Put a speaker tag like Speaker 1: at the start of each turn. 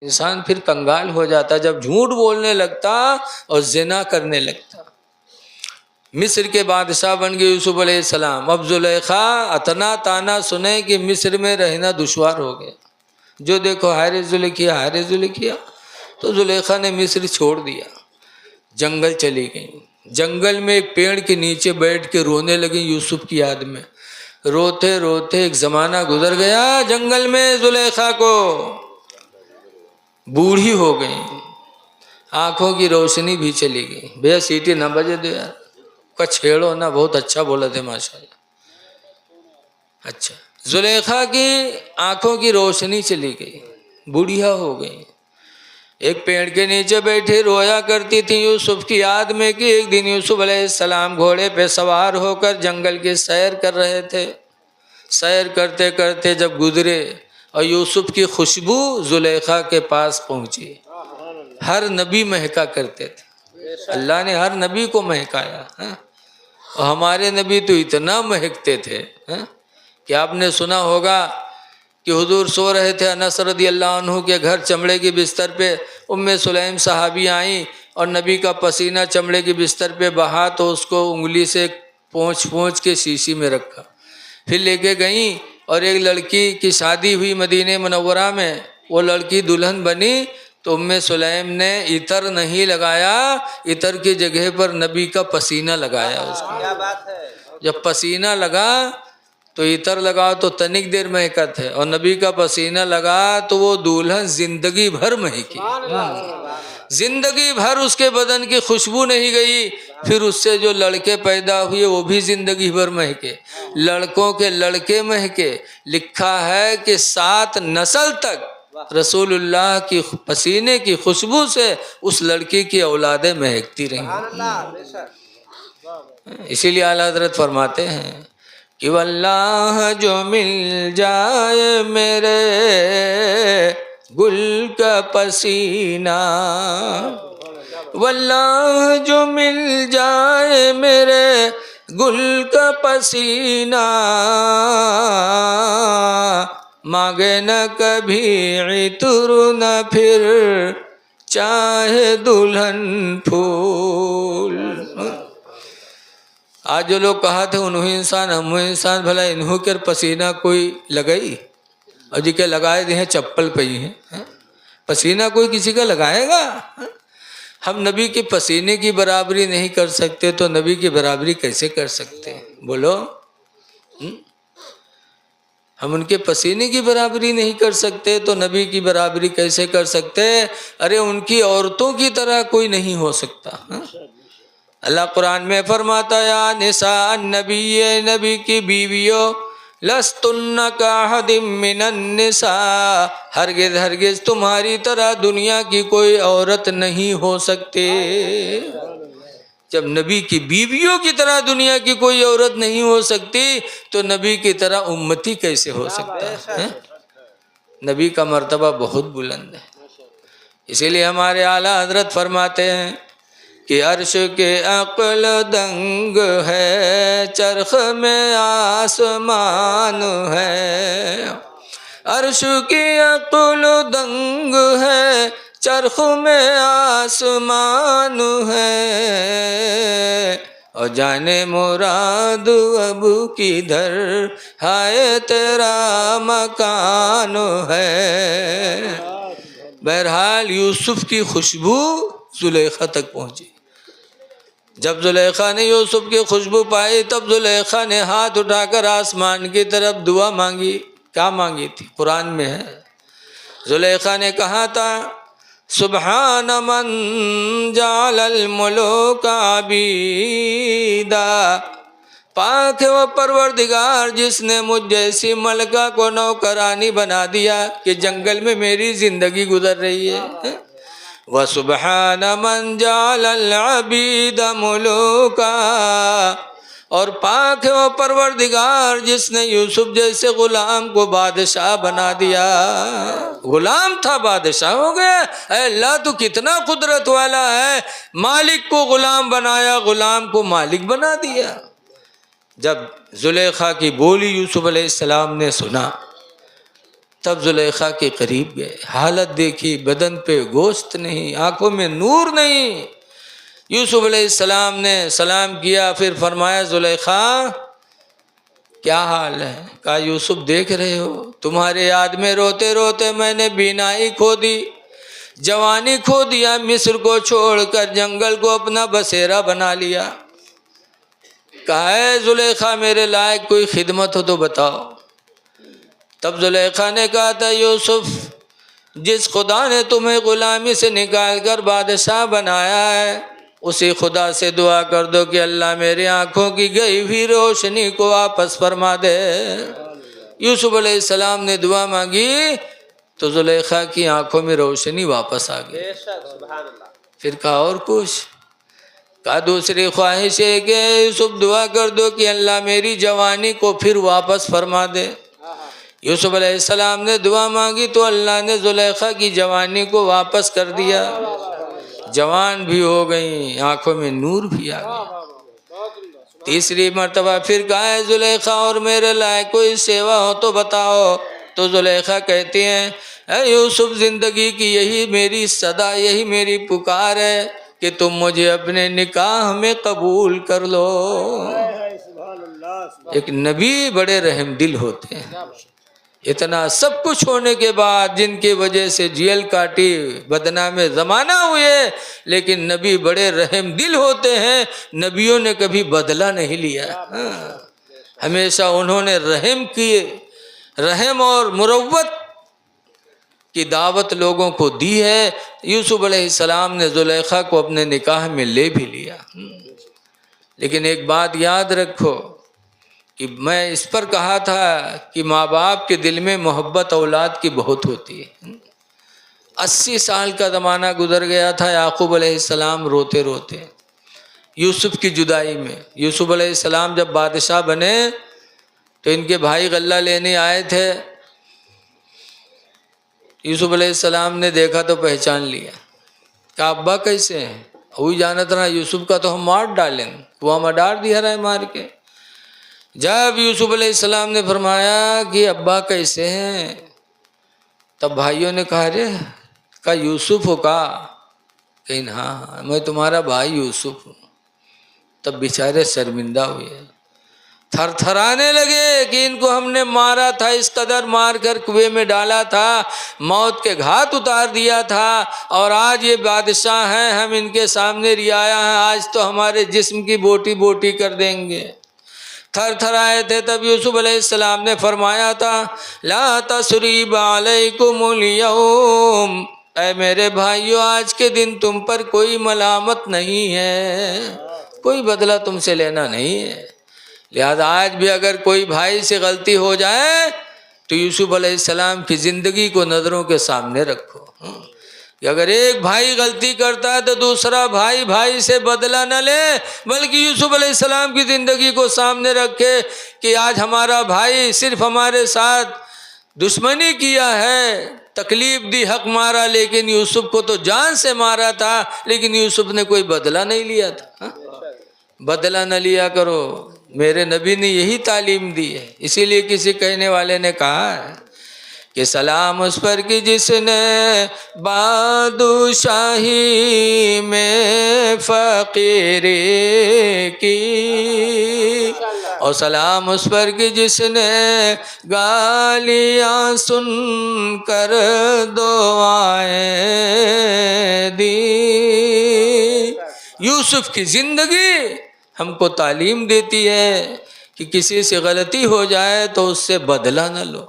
Speaker 1: انسان پھر کنگال ہو جاتا جب جھوٹ بولنے لگتا اور زنا کرنے لگتا۔ مصر کے بادشاہ بن گئے یوسف علیہ السلام۔ اب زلیخا اتنا تانا سنے کہ مصر میں رہنا دشوار ہو گیا، جو دیکھو ہائے زلیخا ہائے زلیخا، تو زلیخا نے مصر چھوڑ دیا، جنگل چلی گئی۔ جنگل میں ایک پیڑ کے نیچے بیٹھ کے رونے لگی یوسف کی یاد میں۔ روتے روتے ایک زمانہ گزر گیا، جنگل میں زلیخا کو بوڑھی ہو گئی، آنکھوں کی روشنی بھی چلی گئی۔ بھیا سیٹی نہ بجے دو یار، کا چھیڑو نا، بہت اچھا بولا تھے ماشاءاللہ۔ اچھا، زلیخا کی آنکھوں کی روشنی چلی گئی، بوڑھیا ہو گئی، ایک پیڑ کے نیچے بیٹھی رویا کرتی تھی یوسف کی یاد میں کہ ایک دن یوسف علیہ السلام گھوڑے پہ سوار ہو کر جنگل کی سیر کر رہے تھے۔ سیر کرتے کرتے جب گزرے اور یوسف کی خوشبو زلیخا کے پاس پہنچی۔ ہر نبی مہکا کرتے تھے، اللہ نے ہر نبی کو مہکایا، اور ہمارے نبی تو اتنا مہکتے تھے کہ آپ نے سنا ہوگا کہ حضور سو رہے تھے، انس رضی اللہ عنہ کے گھر چمڑے کے بستر پہ ام سلیم صحابی آئیں اور نبی کا پسینہ چمڑے کے بستر پہ بہا تو اس کو انگلی سے پونچھ پونچھ کے شیشی میں رکھا، پھر لے کے گئیں اور ایک لڑکی کی شادی ہوئی مدینہ منورہ میں، وہ لڑکی دلہن بنی تو ام سلیم نے عطر نہیں لگایا، عطر کی جگہ پر نبی کا پسینہ لگایا اس کو۔ جب پسینہ لگا تو عطر لگا تو تنک دیر مہکت ہے، اور نبی کا پسینہ لگا تو وہ دلہن زندگی بھر مہکی، زندگی بھر اس کے بدن کی خوشبو نہیں گئی۔ پھر اس سے جو لڑکے پیدا ہوئے وہ بھی زندگی بھر مہکے، لڑکوں کے لڑکے مہکے۔ لکھا ہے کہ 7 نسل تک رسول اللہ کی پسینے کی خوشبو سے اس لڑکی کی اولادیں مہکتی رہیں۔ اسی لیے اعلیٰ حضرت فرماتے ہیں کہ واللہ جو مل جائے میرے گل کا پسینہ، واللہ جو مل جائے میرے گل کا پسینہ، مانگے نہ کبھی عطر نہ پھر چاہے دلہن پھول۔ آج جو لوگ کہا تھے انہوں انسان ہم انسان، بھلا انہوں کے پسینہ کوئی لگائی؟ اور جی کے لگائے دے ہیں چپل پہ ہی ہیں، پسینہ کوئی کسی کا لگائے گا؟ ہم نبی کے پسینے کی برابری نہیں کر سکتے تو نبی کی برابری کیسے کر سکتے ہیں؟ بولو، ہم ان کے پسینے کی برابری نہیں کر سکتے تو نبی کی برابری کیسے کر سکتے؟ ارے ان کی عورتوں کی طرح کوئی نہیں ہو سکتا۔ اللہ قرآن میں فرماتا یا نساء النبی، نبی کی بیویوں، لستن کاحد من النساء، ہرگز ہرگز تمہاری طرح دنیا کی کوئی عورت نہیں ہو سکتے۔ جب نبی کی بیویوں کی طرح دنیا کی کوئی عورت نہیں ہو سکتی تو نبی کی طرح امتی کیسے ہو سکتا ہے؟ نبی کا مرتبہ بہت بلند ہے۔ اسی لیے ہمارے اعلیٰ حضرت فرماتے ہیں کہ عرش کے عقل دنگ ہے، چرخ میں آسمان ہے، عرش کی عقل دنگ ہے، چرخ میں آسمان ہے، اور جانے مراد اب کدھر ہائے تیرا مکان ہے۔ بہرحال یوسف کی خوشبو زلیخا تک پہنچی۔ جب زلیخا نے یوسف کی خوشبو پائی تب زلیخا نے ہاتھ اٹھا کر آسمان کی طرف دعا مانگی۔ کیا مانگی تھی؟ قرآن میں ہے، زلیخا نے کہا تھا سبحان من جعل الملوک عبیدا، پاک ہے وہ پروردگار جس نے مجھ جیسی ملکہ کو نوکرانی بنا دیا کہ جنگل میں میری زندگی گزر رہی ہے۔ وَسُبْحَانَ مَنْ جَعَلَ الْعَبِيدَ مُلُوكًا، اور پاک ہے وہ پروردگار جس نے یوسف جیسے غلام کو بادشاہ بنا دیا۔ غلام تھا بادشاہ ہو گیا۔ اے اللہ تو کتنا قدرت والا ہے، مالک کو غلام بنایا، غلام کو مالک بنا دیا۔ جب زلیخا کی بولی یوسف علیہ السلام نے سنا تب زلیخا کے قریب گئے، حالت دیکھی، بدن پہ گوشت نہیں، آنکھوں میں نور نہیں۔ یوسف علیہ السلام نے سلام کیا، پھر فرمایا زلیخا کیا حال ہے؟ کہا یوسف دیکھ رہے ہو تمہارے یاد میں روتے روتے میں نے بینائی کھو دی، جوانی کھو دیا، مصر کو چھوڑ کر جنگل کو اپنا بسیرا بنا لیا۔ کہا ہے زلیخا میرے لائق کوئی خدمت ہو تو بتاؤ۔ تب زلیخا نے کہا تھا یوسف جس خدا نے تمہیں غلامی سے نکال کر بادشاہ بنایا ہے اسی خدا سے دعا کر دو کہ اللہ میری آنکھوں کی گئی ہوئی روشنی کو واپس فرما دے۔ یوسف علیہ السلام نے دعا مانگی تو زلیخا کی آنکھوں میں روشنی واپس آ گئی۔ پھر کہا اور کچھ؟ کہا دوسری خواہش ہے کہ یوسف دعا کر دو کہ اللہ میری جوانی کو پھر واپس فرما دے۔ یوسف علیہ السلام نے دعا مانگی تو اللہ نے زلیخا کی جوانی کو واپس کر دیا، جوان بھی ہو گئیں، آنکھوں میں نور بھی آ گیا۔ تیسری مرتبہ پھر کہا ہے زلیخا اور میرے لائق کوئی سیوا ہو تو بتاؤ۔ تو زلیخا کہتی ہیں اے یوسف زندگی کی یہی میری صدا، یہی میری پکار ہے کہ تم مجھے اپنے نکاح میں قبول کر لو۔ ایک نبی بڑے رحم دل ہوتے ہیں، اتنا سب کچھ ہونے کے بعد جن کی وجہ سے جیل کاٹی، بدنام زمانہ ہوئے، لیکن نبی بڑے رحم دل ہوتے ہیں، نبیوں نے کبھی بدلہ نہیں لیا، ہمیشہ انہوں نے رحم کیے، رحم اور مروت کی دعوت لوگوں کو دی ہے۔ یوسف علیہ السلام نے زلیخا کو اپنے نکاح میں لے بھی لیا، لیکن ایک بات یاد رکھو کہ میں اس پر کہا تھا کہ ماں باپ کے دل میں محبت اولاد کی بہت ہوتی ہے۔ 80 سال کا زمانہ گزر گیا تھا، یعقوب علیہ السلام روتے روتے یوسف کی جدائی میں۔ یوسف علیہ السلام جب بادشاہ بنے تو ان کے بھائی غلہ لینے آئے تھے، یوسف علیہ السلام نے دیکھا تو پہچان لیا، کہا ابا کیسے ہیں؟ وہی جانت رہا یوسف کا تو ہم مار ڈالیں، کنواں میں ڈال دیا رہا ہے مار کے۔ جب یوسف علیہ السلام نے فرمایا کہ ابا کیسے ہیں، تب بھائیوں نے کہا یوسف ہو؟ کہ ہاں میں تمہارا بھائی یوسف ہوں۔ تب بیچارے شرمندہ ہوئے، تھر تھرانے لگے کہ ان کو ہم نے مارا تھا، اس قدر مار کر کنویں میں ڈالا تھا، موت کے گھات اتار دیا تھا، اور آج یہ بادشاہ ہیں، ہم ان کے سامنے رعایا ہیں، آج تو ہمارے جسم کی بوٹی بوٹی کر دیں گے۔ تھر تھر آئے تھے۔ تب یوسف علیہ السلام نے فرمایا تھا لا تثریب علیکم اليوم، اے میرے بھائیو آج کے دن تم پر کوئی ملامت نہیں ہے، کوئی بدلہ تم سے لینا نہیں ہے۔ لہذا آج بھی اگر کوئی بھائی سے غلطی ہو جائے تو یوسف علیہ السلام کی زندگی کو نظروں کے سامنے رکھو کہ اگر ایک بھائی غلطی کرتا ہے تو دوسرا بھائی سے بدلہ نہ لے، بلکہ یوسف علیہ السلام کی زندگی کو سامنے رکھے کہ آج ہمارا بھائی صرف ہمارے ساتھ دشمنی کیا ہے، تکلیف دی، حق مارا، لیکن یوسف کو تو جان سے مارا تھا، لیکن یوسف نے کوئی بدلہ نہیں لیا تھا۔ بدلہ نہ لیا کرو، میرے نبی نے یہی تعلیم دی ہے۔ اسی لیے کسی کہنے والے نے کہا ہے کہ سلام اس پر کی جس نے بادشاہی میں فقیری کی، اور سلام اس پر کی جس نے گالیاں سن کر دعائیں دی۔ یوسف کی زندگی ہم کو تعلیم دیتی ہے کہ کسی سے غلطی ہو جائے تو اس سے بدلہ نہ لو،